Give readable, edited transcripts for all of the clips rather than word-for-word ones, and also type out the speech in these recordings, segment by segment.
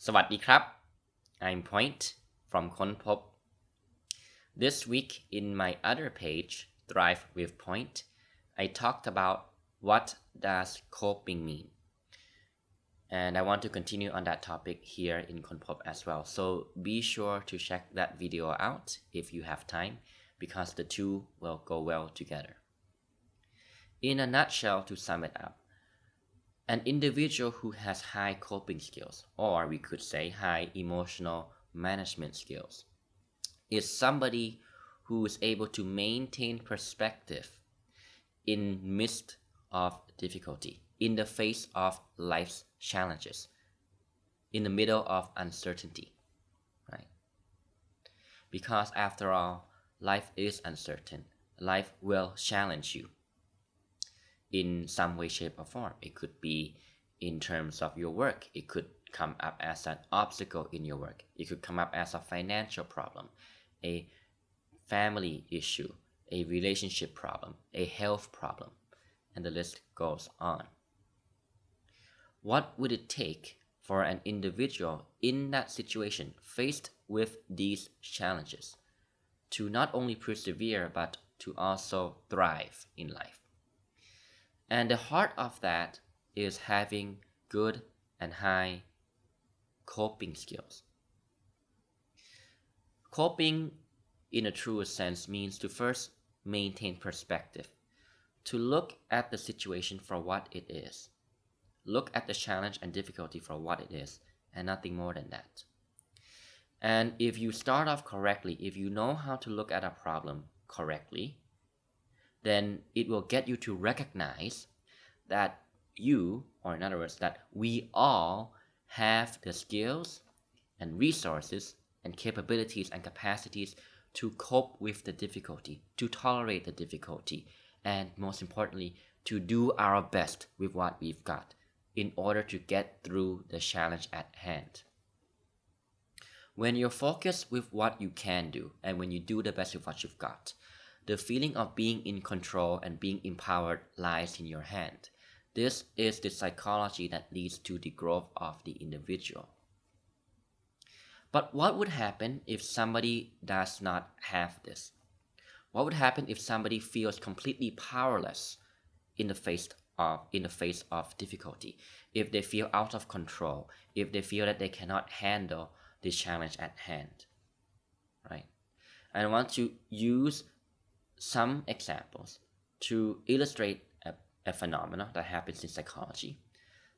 สวัสดีครับ I'm Point from ค้นพบ This week in my other page, Thrive with Point, I talked about what does coping mean. And I want to continue on that topic here in ค้นพบ as well. So be sure to check that video out if you have time because the two will go well together. In a nutshell, to sum it up, an individual who has high coping skills, or we could say high emotional management skills, is somebody who is able to maintain perspective in midst of difficulty, in the face of life's challenges, in the middle of uncertainty, right? Because after all, life is uncertain. Life will challenge you in some way, shape, or form. It could be in terms of your work. It could come up as an obstacle in your work. It could come up as a financial problem, a family issue, a relationship problem, a health problem, and the list goes on. What would it take for an individual in that situation faced with these challenges to not only persevere but to also thrive in life? And the heart of that is having good and high coping skills. Coping in a true sense means to first maintain perspective, to look at the situation for what it is. Look at the challenge and difficulty for what it is, and nothing more than that. And if you start off correctly, if you know how to look at a problem correctly, then it will get you to recognize that you, or in other words, that we all have the skills and resources and capabilities and capacities to cope with the difficulty, to tolerate the difficulty, and most importantly, to do our best with what we've got in order to get through the challenge at hand. When you're focused with what you can do, and when you do the best with what you've got, the feeling of being in control and being empowered lies in your hand. This is the psychology that leads to the growth of the individual. But what would happen if somebody does not have this? What would happen if somebody feels completely powerless in the face of difficulty? If they feel out of control, if they feel that they cannot handle the challenge at hand, right? I want to use some examples to illustrate a phenomenon that happens in psychology.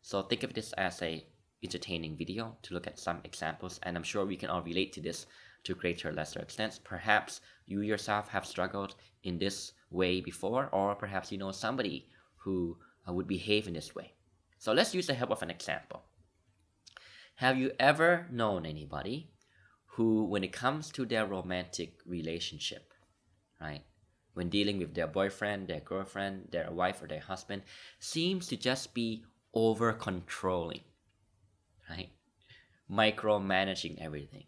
So think of this as a entertaining video to look at some examples, and I'm sure we can all relate to this to greater or lesser extents. Perhaps you yourself have struggled in this way before, or perhaps you know somebody who would behave in this way. So let's use the help of an example. Have you ever known anybody who, when it comes to their romantic relationship, right, when dealing with their boyfriend, their girlfriend, their wife, or their husband, seems to just be over-controlling, right? Micromanaging everything.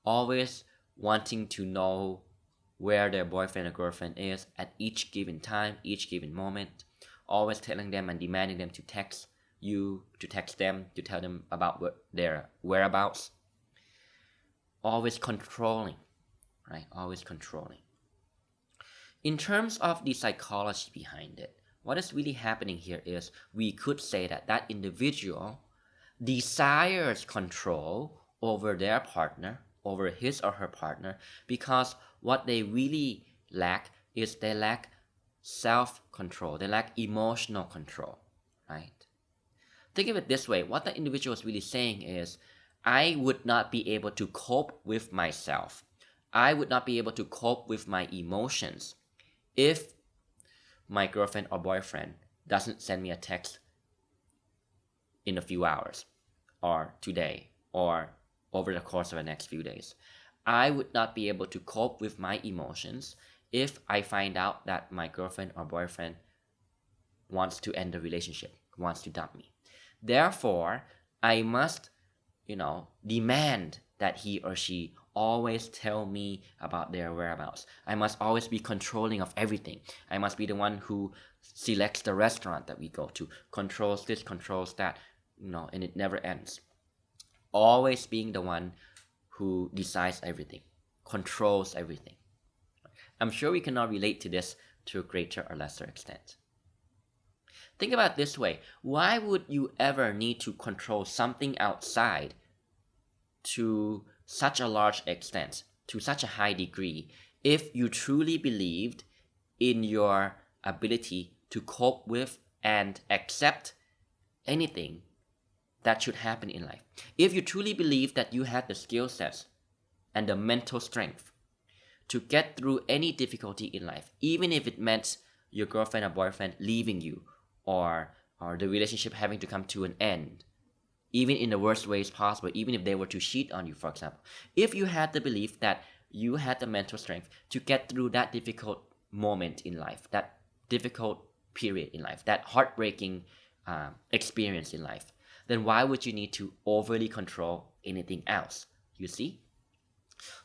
Always wanting to know where their boyfriend or girlfriend is at each given time, each given moment. Always telling them and demanding them to text you, to text them, to tell them about their whereabouts. Always controlling, right? Always controlling. In terms of the psychology behind it, what is really happening here is we could say that that individual desires control over their partner, over his or her partner, because what they really lack is they lack self-control, they lack emotional control, right? Think of it this way, what the individual is really saying is, I would not be able to cope with myself. I would not be able to cope with my emotions if my girlfriend or boyfriend doesn't send me a text in a few hours, or today, or over the course of the next few days. I would not be able to cope with my emotions if I find out that my girlfriend or boyfriend wants to end the relationship, wants to dump me. Therefore, I must, demand that he or she always tell me about their whereabouts. I must always be controlling of everything. I must be the one who selects the restaurant that we go to, controls this, controls that, and it never ends. always being the one who decides everything, controls everything. I'm sure we cannot relate to this to a greater or lesser extent. Think about it this way. Why would you ever need to control something outside to such a large extent, to such a high degree, if you truly believed in your ability to cope with and accept anything that should happen in life? If you truly believe that you had the skill sets and the mental strength to get through any difficulty in life, even if it meant your girlfriend or boyfriend leaving you, or the relationship having to come to an end, even in the worst ways possible, even if they were to cheat on you, for example. If you had the belief that you had the mental strength to get through that difficult moment in life, that difficult period in life, that heartbreaking experience in life, then why would you need to overly control anything else? You see?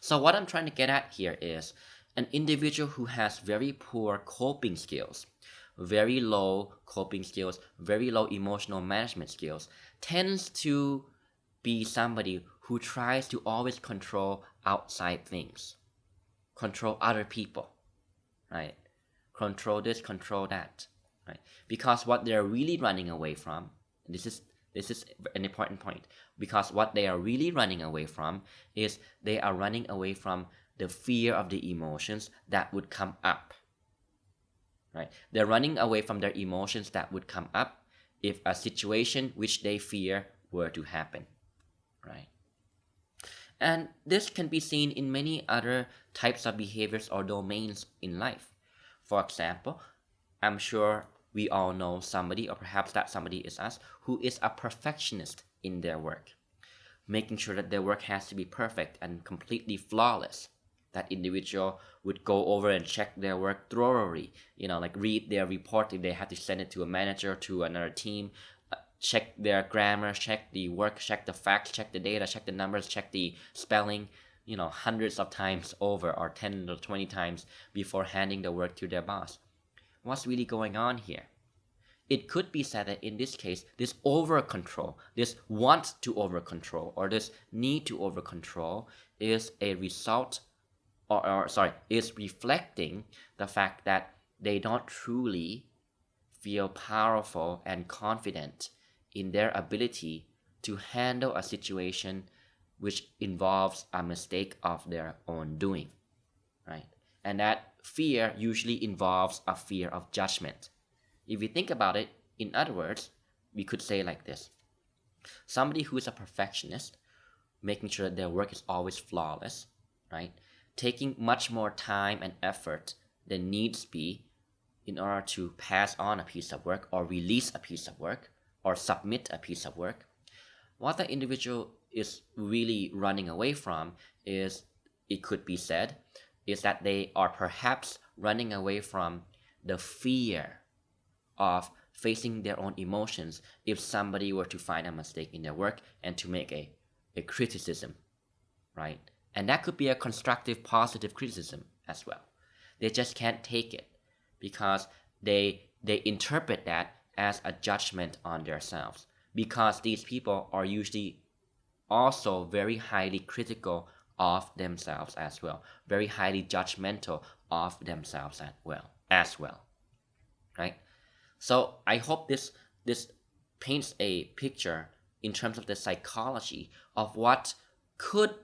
So what I'm trying to get at here is an individual who has very poor coping skills, very low coping skills, very low emotional management skills, tends to be somebody who tries to always control outside things, control other people, right? Control this, control that, right? Because what they're really running away from, this is an important point, because what they are really running away from is they are running away from the fear of the emotions that would come up, right? They're running away from their emotions that would come up if a situation which they fear were to happen, right? And this can be seen in many other types of behaviors or domains in life. For example, I'm sure we all know somebody, or perhaps that somebody is us, who is a perfectionist in their work, making sure that their work has to be perfect and completely flawless. That individual would go over and check their work thoroughly, like read their report if they have to send it to a manager, to another team, check their grammar, check the work, check the facts, check the data, check the numbers, check the spelling, hundreds of times over, or 10 or 20 times before handing the work to their boss. What's really going on here? It could be said that in this case, this over control, this want to over control, or this need to over control is a result, is reflecting the fact that they don't truly feel powerful and confident in their ability to handle a situation which involves a mistake of their own doing, right? And that fear usually involves a fear of judgment. If you think about it, in other words, we could say like this. Somebody who is a perfectionist, making sure that their work is always flawless, right? Taking much more time and effort than needs be in order to pass on a piece of work, or release a piece of work, or submit a piece of work. What the individual is really running away from is, it could be said, is that they are perhaps running away from the fear of facing their own emotions if somebody were to find a mistake in their work and to make a criticism, right? And that could be a constructive, positive criticism as well. They just can't take it because they interpret that as a judgment on themselves, because these people are usually also very highly critical of themselves as well, very highly judgmental of themselves as well, right? So I hope this paints a picture in terms of the psychology of what could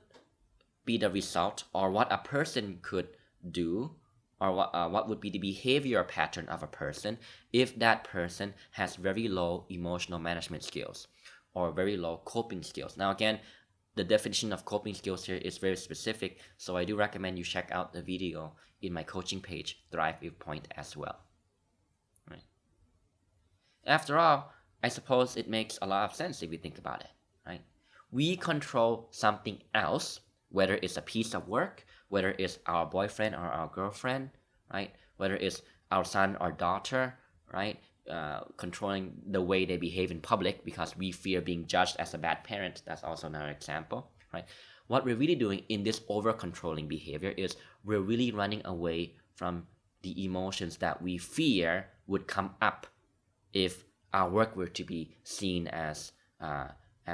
be the result, or what a person could do, or what would be the behavior pattern of a person if that person has very low emotional management skills or very low coping skills. Now again, the definition of coping skills here is very specific, so I do recommend you check out the video in my coaching page, Thrive with Point, as well. Right. After all, I suppose it makes a lot of sense if you think about it, right? We control something else, whether it's a piece of work, whether it's our boyfriend or our girlfriend, right? Whether it's our son or daughter, right? Controlling the way they behave in public because we fear being judged as a bad parent. That's also another example, right? What we're really doing in this over-controlling behavior is we're really running away from the emotions that we fear would come up if our work were to be seen as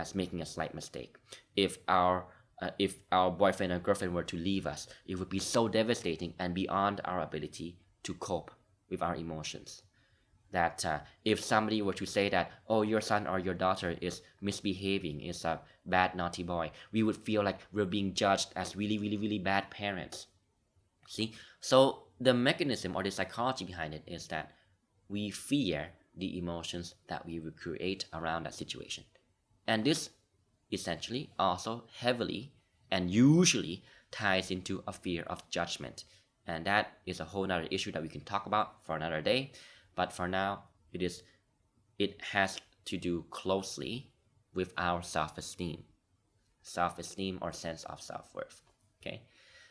as making a slight mistake. If our boyfriend or girlfriend were to leave us, it would be so devastating and beyond our ability to cope with our emotions. That if somebody were to say that, oh, your son or your daughter is misbehaving, is a bad naughty boy, we would feel like we're being judged as really, really, really bad parents. See? So the mechanism or the psychology behind it is that we fear the emotions that we will create around that situation. And this essentially also heavily and usually ties into a fear of judgment. And that is a whole other issue that we can talk about for another day. But for now, it has to do closely with our self-esteem or sense of self-worth. Okay,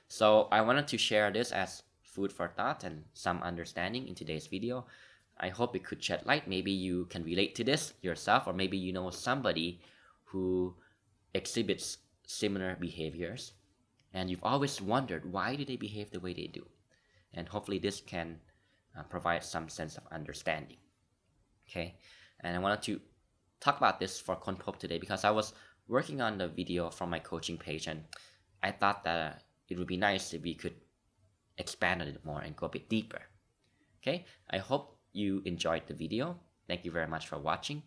so I wanted to share this as food for thought and some understanding in today's video. I hope it could shed light. Maybe you can relate to this yourself, or maybe you know somebody who exhibits similar behaviors and you've always wondered why do they behave the way they do. And hopefully this can provide some sense of understanding. Okay, and I wanted to talk about this for Konpop today because I was working on the video from my coaching page and I thought that it would be nice if we could expand a little more and go a bit deeper. Okay, I hope you enjoyed the video. Thank you very much for watching.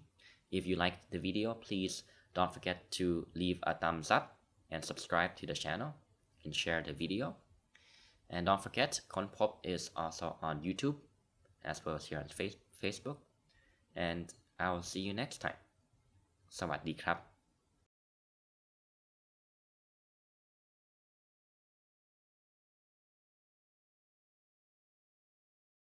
If you liked the video, please don't forget to leave a thumbs up and subscribe to the channel and share the video. And don't forget, Konpop is also on YouTube as well as here on Facebook. And I will see you next time. สวัสดีครับ